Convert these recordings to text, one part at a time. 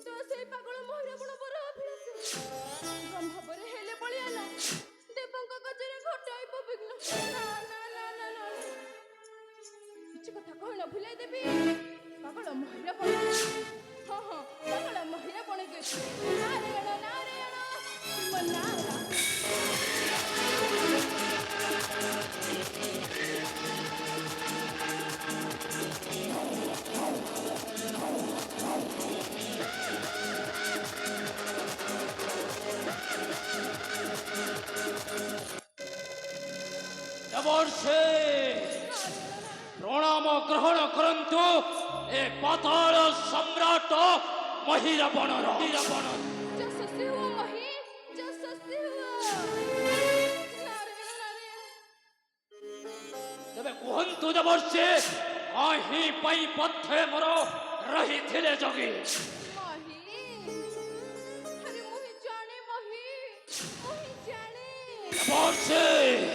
ତ ସେଇ ପାଗଳ ମହିରାବଣ ବର ଅଭିଳାଷ ବ୍ରହ୍ମପରେ ହେଲେ ବଳିଆନ ଦେବଙ୍କ ଗଜରେ ଘଟାଇ ବିଘ୍ନ। ନା ନା ନା ନା ନା କିଛି କଥା କହିଲ ଭୁଲାଇ ଦେବି ପାଗଳ ମହିରାବଣ। ହଁ ହଁ ପାଗଳ ମହିରାବଣ କେ ନାରାୟଣ ନାରାୟଣ ମୋ ନାରା দেবর্ষে প্রণাম গ্রহণ করন্তু এ পাতাল সম্রাট মহিরাবণর। যশস্বী হুଅ মহি যশস্বী হুଅ নারাୟଣ ନାରାୟଣ। ତେବେ କୁହନ୍ତୁ ଦେବର୍ଷେ କାହିଁ ପାଇଁ ପଥେ ମୋର ରହିଥିଲେ ଜଗି? ମହି ଆରେ ମୁହିଁ ଜାଣେ ମହି ମୁହିଁ ଜାଣେ। ଦେବର୍ଷେ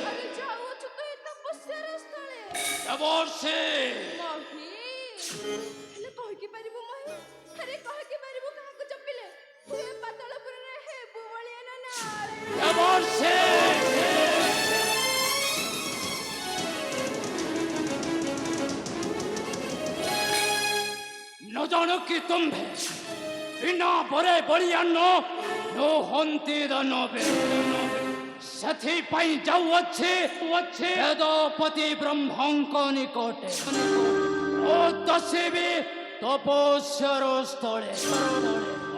ଆରେ ଯାଉଅଛୁ ତୁ ଏ ତପସ୍ୟାର ସ୍ଥଳେ ଦେବର୍ଷେ ମହି ହେଲେ କହିକି ପାରିବୁ ମହି ଆରେ କହିକି ପାରିବୁ କାହାକୁ ଜପିଲେ ତୁ ଏ ପାତାଳପୁରରେ ହେବୁ ବଳିଆନ ନାରାୟଣ। ଦେବର୍ଷେ न जानो कि तुम्भे बिना बरे बलियान नो हंती दानवे सथी पाई जाऊ अच्छे वेदपति ब्रह्मंक निकटे ओ दशेबी तपस्यार स्थले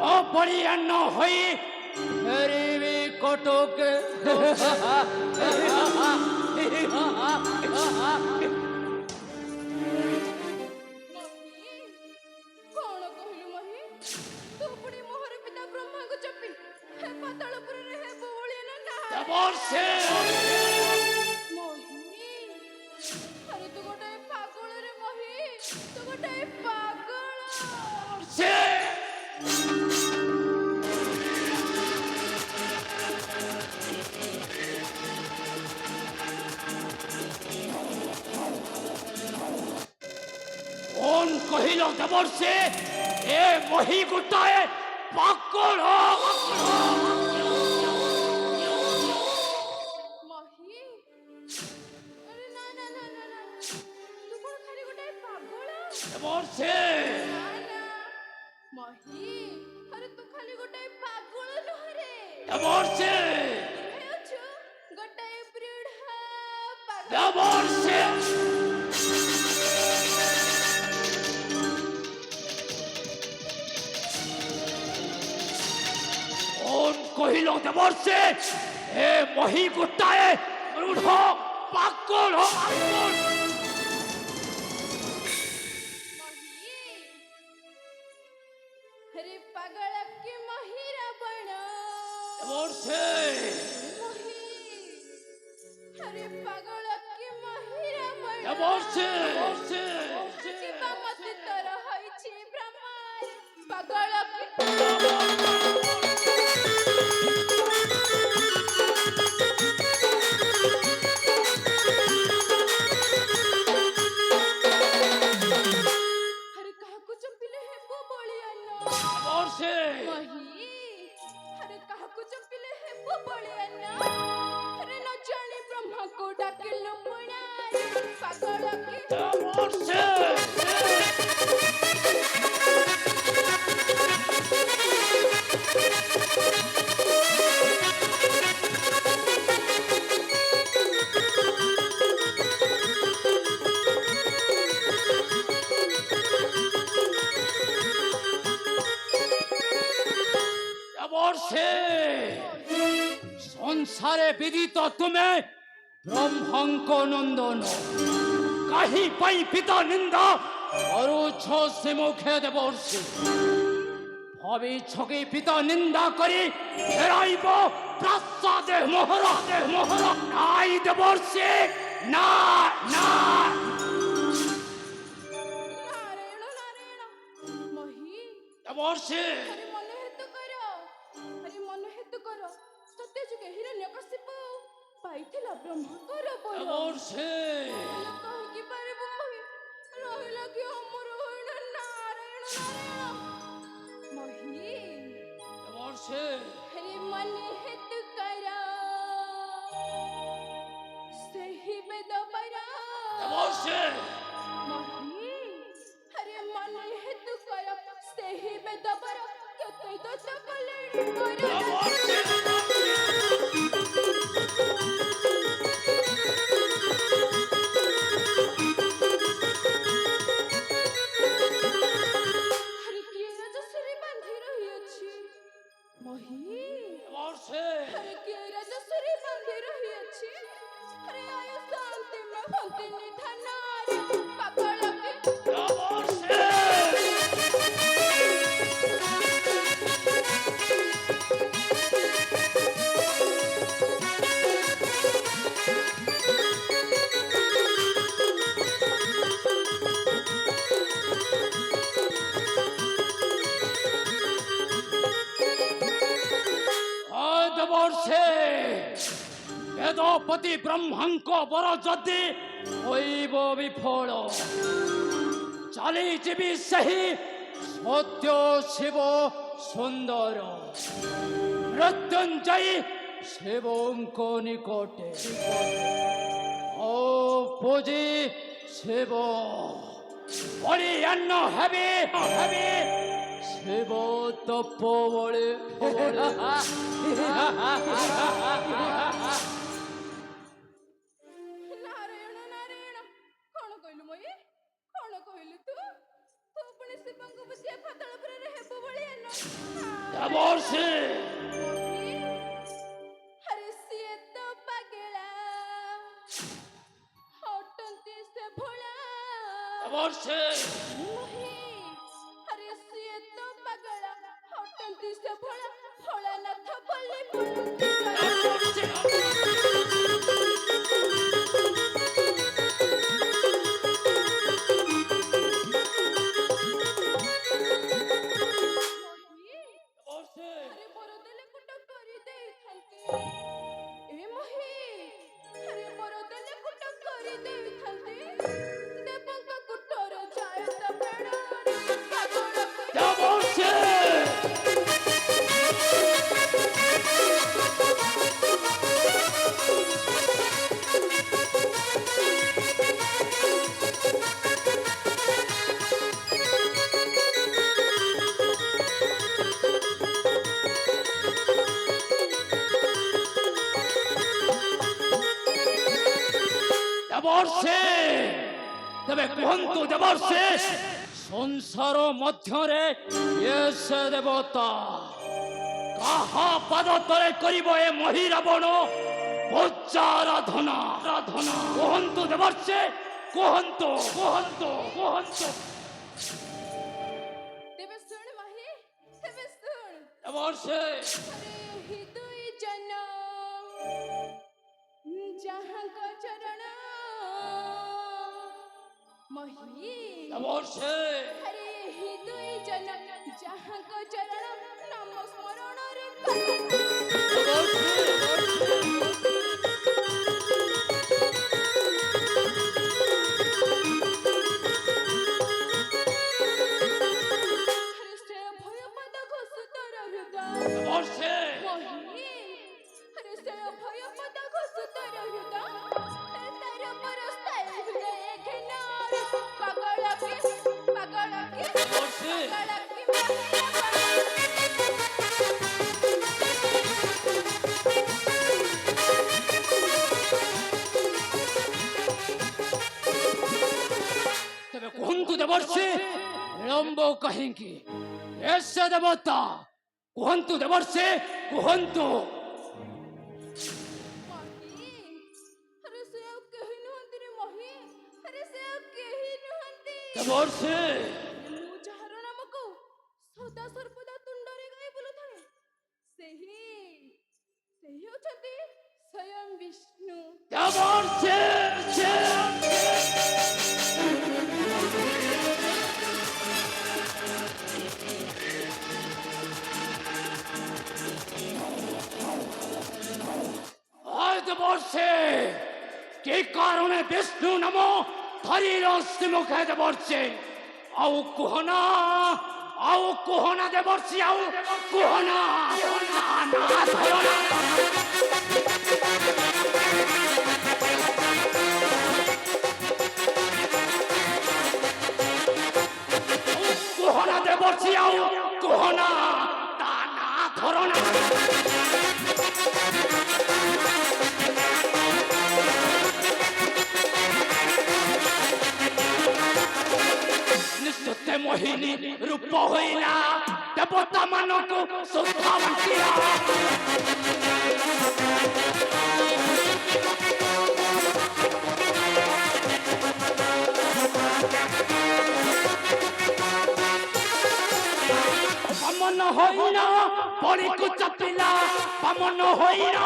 ओ बलियान होई फेरिबी कटके। କଣ କହିଲୁ ମହି ତୁ ପୁଣି ମୋହର ପିତା ବ୍ରହ୍ମାଙ୍କୁ ଜପି ହେ ପାତାଳପୁରରେ ହେବୁ ବଳିଆନ ନାରାୟଣ। ଦେବର୍ଷେ ମହି ଆରେ ତୁ ଗୋଟାଏ ପାଗଳ ରେ ମହି ତୁ ଗୋଟାଏ ପାଗଳ। ସେ कौन कहिल देवर्षे ए मही गोटाए पागल ମହି ଆରେ ନା ନା ନା ନା ନା ତୁ କଣ ଖାଲି ଗୋଟାଏ ପାଗଳ? ଦେବର୍ଷେ ନା ନା ମହି ଆରେ ତୁ ଖାଲି ଗୋଟାଏ ପାଗଳ ନୁହଁରେ ଦେବର୍ଷେ ହେଉଛୁ ଗୋଟାଏ ବୃଢ ପାଗଳ। ଦେବର୍ଷେ कौन कहिल देवर्षे ए मही गोटाए रूढ़ पागल ମହି ଆରେ ପାଗଳ କି ମହିରାବଣ ଦେବର୍ଷେ ମହି ଆରେ ପାଗଳ କି ମହିରାବଣ ଦେବର୍ଷେ ଯିବା ମତେ ତୋର ହୋଇଛି ବ୍ରହ୍ମାର ପାଗଳ କି ଆରେ କାହାକୁ ଚମ୍ପିଲେ ହେବ ବଳିଆନ ଦେବର୍ଷେ ମହି ଆରେ କାହାକୁ ଚମ୍ପିଲେ ହେବ ବଳିଆନ ଆରେ ନ ଜାଣି ବ୍ରହ୍ମାକୁ ଡାକିଲୁ ପୁଣାରେ ପାଗଳ କି ଦେବର୍ଷେ দেবর্ষে সংসারে বিদিত তুমি ব্রহ্মঙ্ক নন্দন কাহি পাই পিতা নিন্দা করুছ সে মুখে দেবর্ষে ভাবিছ কি পিতা নিন্দা করি ফেরাইব প্রাসাদে মোহরা নাই দেবর্ষে না না ନାରାୟଣ ନାରାୟଣ ମହି দেবর্ষে ଆରେ ମନ ହେତୁ କର ଆରେ ମନ ହେତୁ କର ସତ୍ୟ ଯୁଗେ ହିରଣ୍ୟକଶିପ ପାଇଥିଲା ବ୍ରହ୍ମଙ୍କର ବର দেবর্ষে କହିକି ପାରିବୁ ମହି ରହିଲା କି ଅମର ହୋଇన ନାରାୟଣ ନାରାୟଣ ମହି ଦତ୍ତ କଲେଣି ମୋର ଦେବର୍ଷି ଆରେ କିଏ ରାଜଶ୍ରୀ ବାନ୍ଧି ରହିଅଛି ମହି ଦେବର୍ଷି ଆରେ କିଏ ରାଜଶ୍ରୀ ବାନ୍ଧି ରହିଅଛି ଆରେ ଆୟୁଷ ଅନ୍ତିମ ଭକ୍ତି ନିଧାନରେ ପାଗଳ କି ଦେବର୍ଷି ଦେବର୍ଷି ବେଦପତି ବ୍ରହ୍ମାଙ୍କ ବର ଯଦି ହୋଇବ ବିଫଳ ଚାଲିଯିବି ସେହି ସତ୍ୟ ଶିବ ସୁନ୍ଦର ମୃତ୍ୟୁଞ୍ଜୟୀ ଶିବଙ୍କ ନିକଟେ ଓ ପୂଜି ଶିବ ବଳିୟାନ୍ନ ହେବେ ହେବେ ଶିବ ତପ ବଳେ ନାରାୟଣ ନାରାୟଣ କଣ କହିଲୁ ମଇ କଣ କହିଲୁ ତୁ ତୁ ପୁଣି ଶିବଙ୍କୁ ବୁଝିଆ ପାତାଳପୁରରେ ହେବ ଭଳିଆ ଦେବର୍ଷି ଆରେ ସିଏ ତ ପାଗଳା ହଟନ୍ତି ସେ ଭୋଳା ଦେବର୍ଷି ମହି ଆରେ ସିଏ ତ ପାଗଳା ହଟନ୍ତି ସେ ଭୋଳା ଭୋଳାନାଥ ବୋଲି ଦେବର୍ଷି ଦେବର୍ଷି ଆରେ ବର ଦେଲେ କୁଟ କରି ଦେଇଥାନ୍ତି ଏ ମହି ଆରେ ବର ଦେଲେ କୁଟ କରି ଦେଇଥାନ୍ତି ଦେବଙ୍କ କୁଟର ଯାଏ ତା ପ୍ରାଣରେ ପାଗଳ ଦେବର୍ଷି ଦେବର୍ଷି ତେବେ କୁହନ୍ତୁ ଦେବର୍ଷି ସଂସାର ମଧ୍ୟରେ ଏ ସେ ଦେବତା କାହା ପାଦ ତଳେ କରିବ ଏ ମହି ରାବଣ ପୂଜାରାଧନା ରାଧନା କୁହନ୍ତୁ ଦେବର୍ଷି କୁହନ୍ତୁ କୁହନ୍ତୁ କୁହନ୍ତୁ ତେବେ ଶୁଣ ମହି ତେବେ ଶୁଣ ଦେବର୍ଷି ଆରେ ହି ଦୁଇ ଜନ ଯାହାଙ୍କ ଚରଣ ମହି ଦେବର୍ଷି ଆରେ ହି ଦୁଇ ଜନ ଯାହାଙ୍କ ଚରଣ ନାମ ସ୍ମରଣରେ ଆରେ ସେ ଭୟ ପଦ ଘୋଷୁ ତୋର ହୃଦୟ ଦେବର୍ଷି ମହି ଆରେ ସେ ଭୟ ପଦ ଘୋଷୁ ତୋର ହୃଦୟ ଆରେ ତାର ପରସ୍ତାୟ ହୃଦୟ ଘେନାର ପାଗଳ କି ଦେବର୍ଷି ପାଗଳ କି ମହିଳା ପାଗଳ ତେବେ କୁହନ୍ତୁ ଦେବର୍ଷି ବିଳମ୍ବ କାହିଁକି ଏସ ଦେବତା କୁହନ୍ତୁ ଦେବର୍ଷି କୁହନ୍ତୁ ମହି ଆରେ ସେ ଆଉ କେହି ନୁହନ୍ତି ରେ ମହି ଆରେ ସେ ଆଉ କେହି ନୁହନ୍ତି ଦେବର୍ଷି ମୁଁ ଯାହାର ନାମକୁ ସଦା ସର୍ବଦା ତୁଣ୍ଡରେ ଗାଇ ବୁଲୁଥାଏ ସେହି ହେଉଛନ୍ତି ସ୍ୱୟଂ ବିଷ୍ଣୁ ଦେବର୍ଷି দেবর্ষে কি কারণে বিষ্ণু নাম ধরির মুখে দেবর্ষে আউ কুহনা দেবর্ষি আউ কুহনা না ধরনা কুহনা দেবর্ষি আউ কুহনা তা ଧରଣା ନିଶ୍ଚିତ ମୋହିନୀ ରୂପ ହୋଇଲା ଦେବତା ମାନଙ୍କୁ ଶୁଦ୍ଧ ବାଟିଲା বামନ ହୋଇନ ପଡ଼ିକୁ ଚପିଲା ବାମନ ହୋଇନ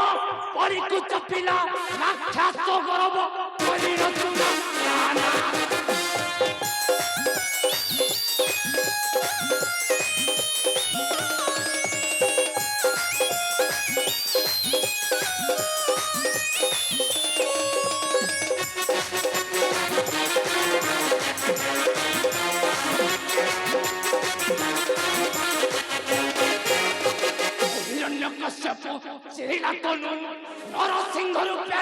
ପଡ଼ିକୁ ଚପିଲା ରାକ୍ଷସ ଗରବ କରିନ ଚୁନା ହିରଣ୍ୟକଶ୍ୟପ ଚିରିଲା ତନୁ ନରସିଂହ ରୂପେ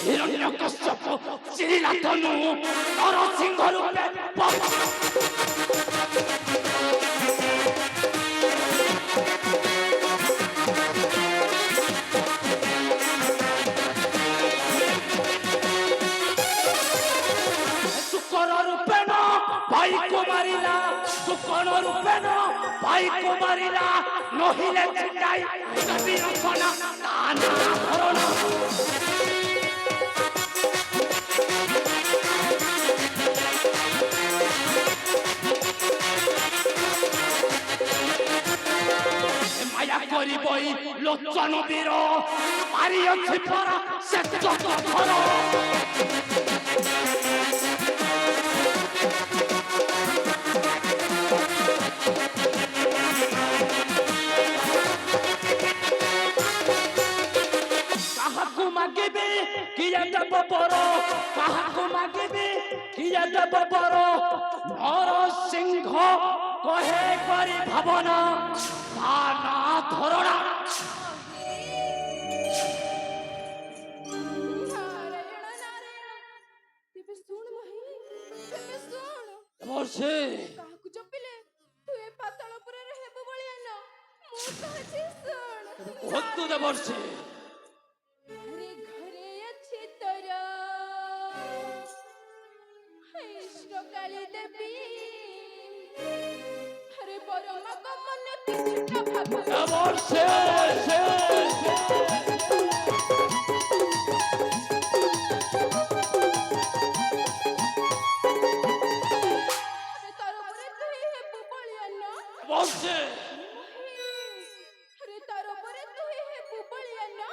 হিরণ্যকশ্যপ চিরিলা তনু নরসিংহ রূপে শুকর রূপেণ ভাইকে মারিলা শুকর রূপেণ ভাইকে মারিলা নহিলে চিন্তাই কবি রক্ষণা তানা ধরণা মায়া করিবই লোচন বীর মারিଅଛି পরা সে যত ধর কাহাকু মাগিবি কিয়ে দেব বর কাহাকু মাগিবি কিয়ে দেব বর নরসিংহ কহে করি ভাবনা তা না ধরণা ନାରାୟଣ ନାରାୟଣ ତେବେ ଶୁଣ ମୋହିନୀ ତେବେ ଶୁଣ ବର୍ଷେ କାହାକୁ ଚପିଲେ ତୁ ଏ ପାତାଳପୁରରେ ହେବୁ ବଳିଆନ ମୁଁ କହୁଛି ଶୁଣ କୁହନ୍ତୁ ଦେ ବର୍ଷେ ଘରେ ଘରେ ଅଛି ତୋର ଇଷ୍ଟ କାଳୀ ଦେବୀ ହରେ ବରମା ଗମନ କିଛିଟା ଭାବ ଦେ ବର୍ଷେ ହରେ ତାର ପରେ ତୁ ହେବୁ ବଳିଆନ ବର୍ଷେ हरे तारो परे तू ही है बुबलियाना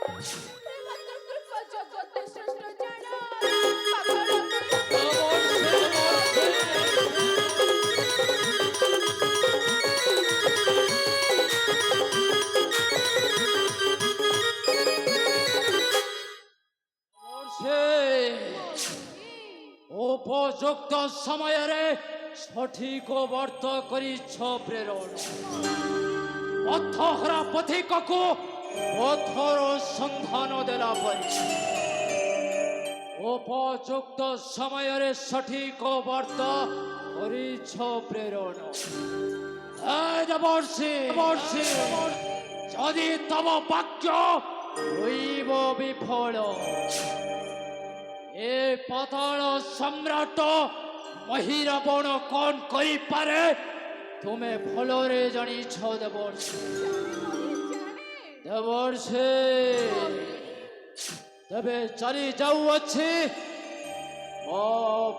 रे मात्र कृपा जगत श्रेष्ठ जाना पागल উপযুক্ত সমୟରେ সঠিক ବର୍ତ୍ତ କରିଛ ପ୍ରେରଣ ପଥହରା ପଥିକକୁ ପଥର ସନ୍ଧାନ ଦେଲା ପରି ଉପଯୁକ୍ତ ସମୟରେ ସଠିକ ବର୍ତ୍ତ କରିଛ ପ୍ରେରଣ ବର୍ଷେ ଯଦି ତବ ବାକ୍ୟ ହୋଇବ ବିଫଳ ଏ ପାତାଳ ସମ୍ରାଟ ମହିରାବଣ କଣ କରିପାରେ ତୁମେ ଭଲରେ ଜାଣିଛ ଦେବର୍ଷେ ତେବେ ଚାଲି ଯାଉଅଛି ମୋ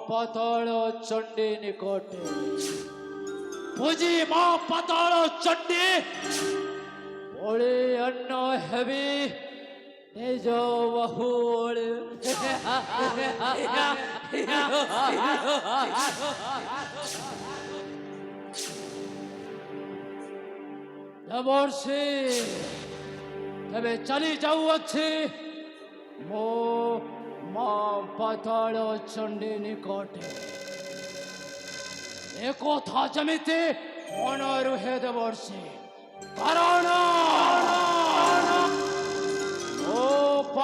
ପାତାଳ ଚଣ୍ଡୀ ନିକଟେ ବୁଝି ମୋ ପାତାଳ ଚଣ୍ଡୀ ବଳି ଅନ୍ନ ହେବି ନିଜ ବହୁଳ ଦେବର୍ଷେ ତେବେ ଚାଲି ଯାଉଅଛି ମୋ ମା ପାତାଳ ଚଣ୍ଡୀ ନିକଟେ একথা যেমিতি মনে রুহে দেবর্ষে কারণ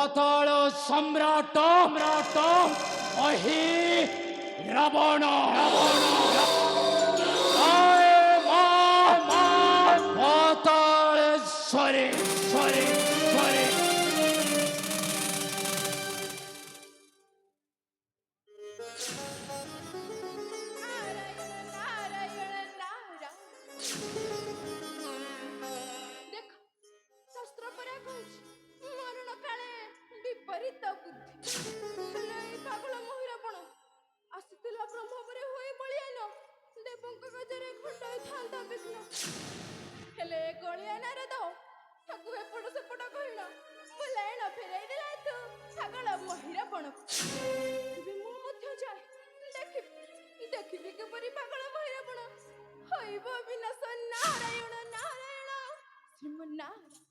পাতাল সম্রাট সম্রাট অহি রাবণ পাতাল সরে সরে সরে নারায়ণ নারায়ণ ଦେଖ ଶାସ୍ତ୍ର ପରା କହିଛି ମରଣ କାଳେ ବିପରୀତ ବୁଦ୍ଧି ହେଲେ ଏଇ ପାଗଳ ମହିରାବଣ ଆସିଥିଲା ବ୍ରହ୍ମ ପରେ ହୋଇ ବଳିଆନ ଦେବଙ୍କ ଗଜରେ ଘଟାଇଥାନ୍ତା ବିଘ୍ନ ହେଲେ ଗଳିଆ ନାରଦ ତାକୁ ଏପଟ ସେପଟ କହିଲ ମୁଁ ଲାଇନ ଫେରାଇ ଦେଲା ତୁ ପାଗଳ ମହିରାବଣ ଏବେ ମୁଁ ମଧ୍ୟ ଯାଏ ଦେଖିବି କିପରି ପାଗଳ ମହିରାବଣ ହୋଇବ ବିନାଶ ନାରାୟଣ ନାରାୟଣ ଶ୍ରୀମନ୍ନାରାୟଣ